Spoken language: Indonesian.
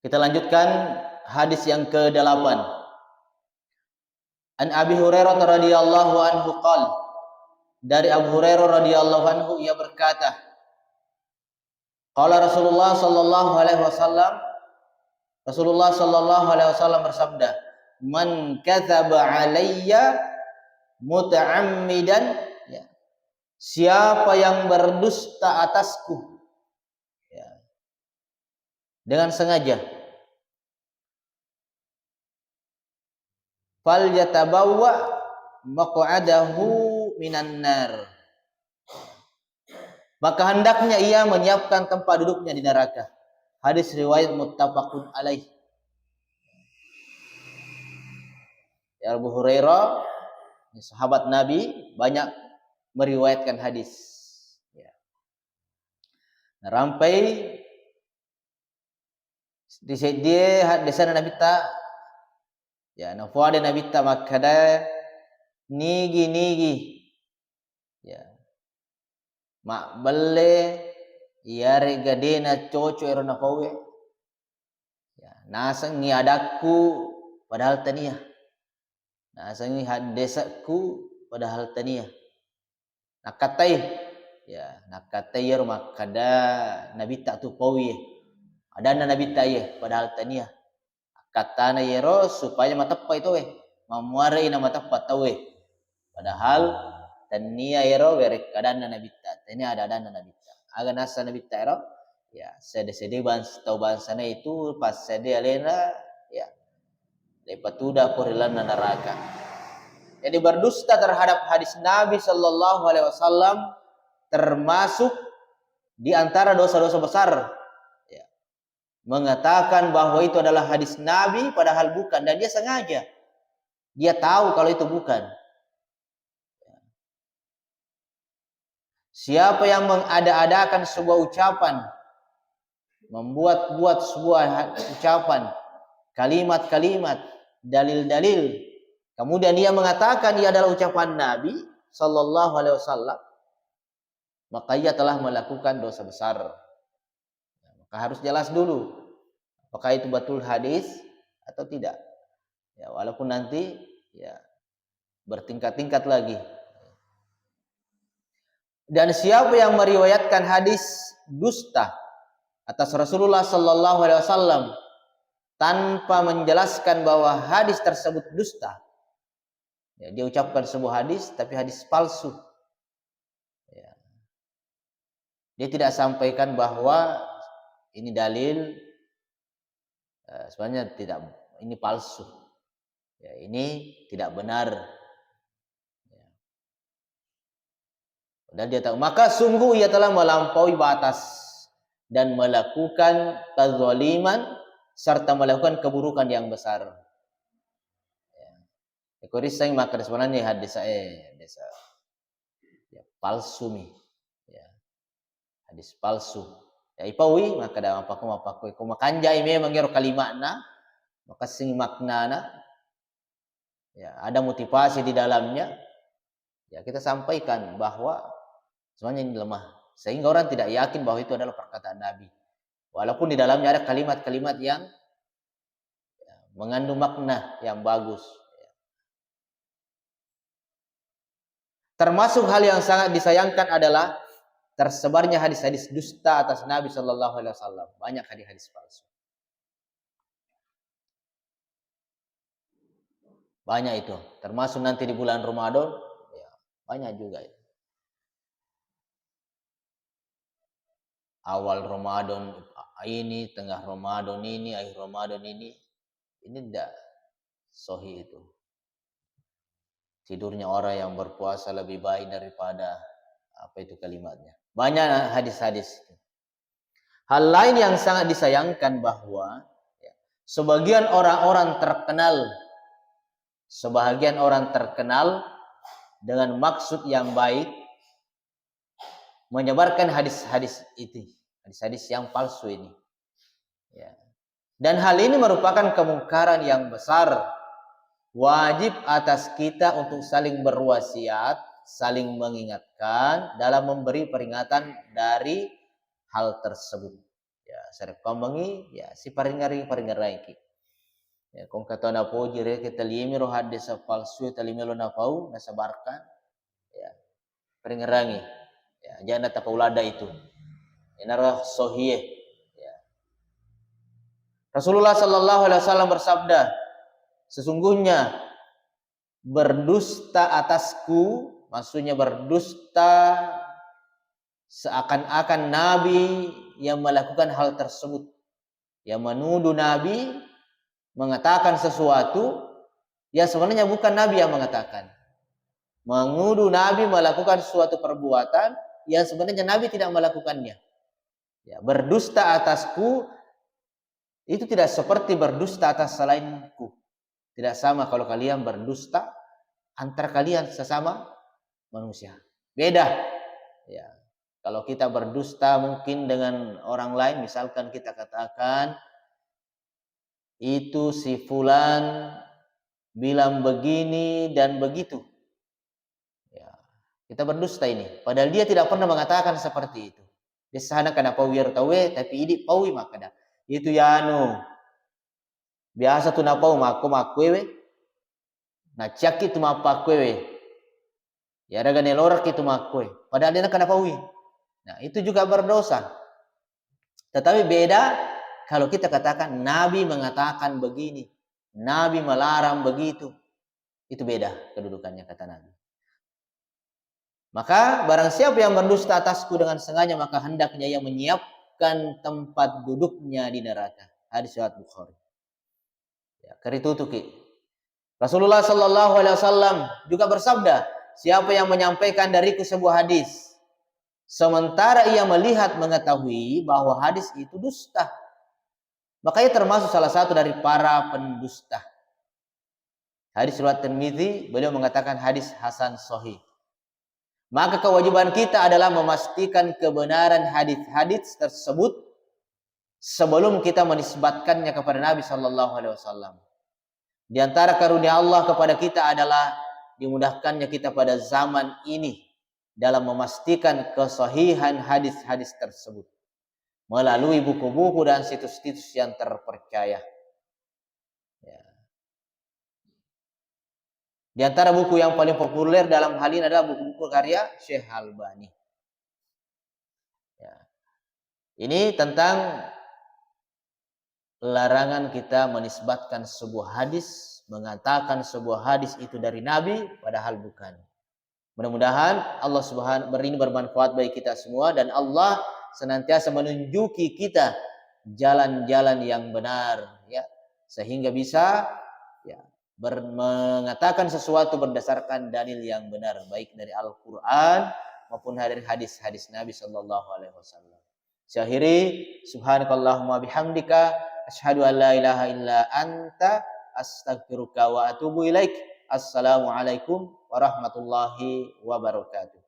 Kita lanjutkan hadis yang ke-8. An Abi Hurairah radhiyallahu anhu qala, dari Abu Hurairah radhiyallahu anhu ia berkata, qala Rasulullah sallallahu alaihi wasallam, Rasulullah sallallahu alaihi wasallam bersabda, man kadzaba alayya muta'ammidan, ya, siapa yang berdusta atasku, ya, dengan sengaja, fal yatabawwa maq'adahu minan nar, maka hendaknya ia menyiapkan tempat duduknya di neraka. Hadis riwayat muttafaqun alaih. Ya, Abu Hurairah, sahabat Nabi, banyak meriwayatkan hadis. Ya. Rampai di sana Nabi ta, ya, nafuade Nabi ta makada nigi, ya, mak belle yare gadena coco ero nafawe, ya, nasang ni adaku padahal tania, nasang ni hadesaku padahal tania, nakatai, ya, nakatai ero makada Nabi ta tu pawi, adana Nabi ta ye padahal tania, katana yero supaya matappa itu mamuarai na matappa tawe, padahal tania yero berek adana Nabi ta, tania ada adana Nabi ta, aga nasa Nabi ta yero, ya, sede tau bansana itu pas sede alena, ya, lepatuda korilana neraka. Jadi berdusta terhadap hadis Nabi sallallahu alaihi wasallam termasuk di antara dosa-dosa besar. Ya. Mengatakan bahwa itu adalah hadis Nabi padahal bukan, dan dia sengaja. Dia tahu kalau itu bukan. Siapa yang mengada-adakan sebuah ucapan, membuat-buat sebuah ucapan, kalimat-kalimat, dalil-dalil, kemudian dia mengatakan ia adalah ucapan Nabi sallallahu alaihi wasallam, maka ia telah melakukan dosa besar. Maka harus jelas dulu apakah itu betul hadis atau tidak. Ya, walaupun nanti, ya, bertingkat-tingkat lagi. Dan siapa yang meriwayatkan hadis dusta atas Rasulullah sallallahu alaihi wasallam tanpa menjelaskan bahwa hadis tersebut dusta, ya, dia ucapkan sebuah hadis tapi hadis palsu, ya, dia tidak sampaikan bahwa ini dalil, sebenarnya tidak, ini palsu, ya, ini tidak benar. Dan dia tahu, maka sungguh ia telah melampaui batas dan melakukan kezaliman serta melakukan keburukan yang besar. Ekorisang maka sebenarnya hadis desa, ya, palsu nih, ya, hadis palsu. Ya ipawi maka dalam apa ko makanjai memang ngero kalimatna, maka sing maknana, ya, ada motivasi di dalamnya. Ya, kita sampaikan bahwa semuanya ini lemah, sehingga orang tidak yakin bahwa itu adalah perkataan Nabi. Walaupun di dalamnya ada kalimat-kalimat yang, ya, mengandung makna yang bagus. Termasuk hal yang sangat disayangkan adalah tersebarnya hadis-hadis dusta atas Nabi Shallallahu Alaihi Wasallam. Banyak hadis-hadis palsu. Banyak itu. Termasuk nanti di bulan Ramadan, ya, banyak juga itu. Awal Ramadan ini, tengah Ramadan ini, akhir Ramadan ini tidak sahih itu. Tidurnya orang yang berpuasa lebih baik daripada apa itu kalimatnya. Banyak hadis-hadis. Hal lain yang sangat disayangkan bahwa, ya, sebagian orang terkenal dengan maksud yang baik menyebarkan hadis-hadis itu, hadis-hadis yang palsu ini. Ya. Dan hal ini merupakan kemungkaran yang besar. Wajib atas kita untuk saling berwasiat, saling mengingatkan dalam memberi peringatan dari hal tersebut. Ya, sarek pambangi ya si paringaring ya kung kata na po jire kita limi ro hadis sa palsu talimelo na pau nasabarkan ya paringarangi ya jangan tapaulada itu inara sohiyeh ya. Rasulullah sallallahu alaihi wasallam bersabda, sesungguhnya berdusta atasku, maksudnya berdusta seakan-akan Nabi yang melakukan hal tersebut, yang menuduh Nabi mengatakan sesuatu yang sebenarnya bukan Nabi yang mengatakan, menuduh Nabi melakukan suatu perbuatan yang sebenarnya Nabi tidak melakukannya. Ya, berdusta atasku itu tidak seperti berdusta atas selainku. Tidak sama kalau kalian berdusta antar kalian sesama manusia. Beda. Ya. Kalau kita berdusta mungkin dengan orang lain, misalkan kita katakan itu si fulan bilang begini dan begitu. Ya. Kita berdusta ini. Padahal dia tidak pernah mengatakan seperti itu. Dia sana kana pawir tawe tapi idi pawi makada. Itu ya anu. Biasa tu napau makwewe. Na caki tu mapakwewe. Ya ada gane lorak itu makwe. Padahal dia kana pawi. Nah, itu juga berdosa. Tetapi beda kalau kita katakan Nabi mengatakan begini, Nabi melarang begitu. Itu beda kedudukannya kata Nabi. Maka barang siapa yang berdusta atasku dengan sengaja, maka hendaknya ia menyiapkan tempat duduknya di neraka. Hadis riwayat Bukhari. Ya, keritutuki. Rasulullah sallallahu alaihi wasallam juga bersabda, siapa yang menyampaikan dariku sebuah hadis sementara ia melihat mengetahui bahwa hadis itu dusta, maka ia termasuk salah satu dari para pendusta. Hadis riwayat Tirmidzi, beliau mengatakan hadis hasan sahih. Maka kewajiban kita adalah memastikan kebenaran hadis-hadis tersebut sebelum kita menisbatkannya kepada Nabi sallallahu alaihi wasallam. Di antara karunia Allah kepada kita adalah dimudahkannya kita pada zaman ini dalam memastikan kesahihan hadis-hadis tersebut melalui buku-buku dan situs-situs yang terpercaya. Ya. Di antara buku yang paling populer dalam hal ini adalah buku-buku karya Syekh Albani. Ya. Ini tentang larangan kita menisbatkan sebuah hadis, mengatakan sebuah hadis itu dari Nabi padahal bukan. Mudah-mudahan Allah Subhanahu ini bermanfaat bagi kita semua dan Allah senantiasa menunjuki kita jalan-jalan yang benar ya sehingga bisa ya mengatakan sesuatu berdasarkan dalil yang benar baik dari Al-Qur'an maupun dari hadis-hadis Nabi sallallahu alaihi wasallam. Saya akhiri subhanakallahumma bihamdika asyhadu an la ilaha illa anta astaghfiruka wa atubu ilaik. Assalamualaikum warahmatullahi wabarakatuh.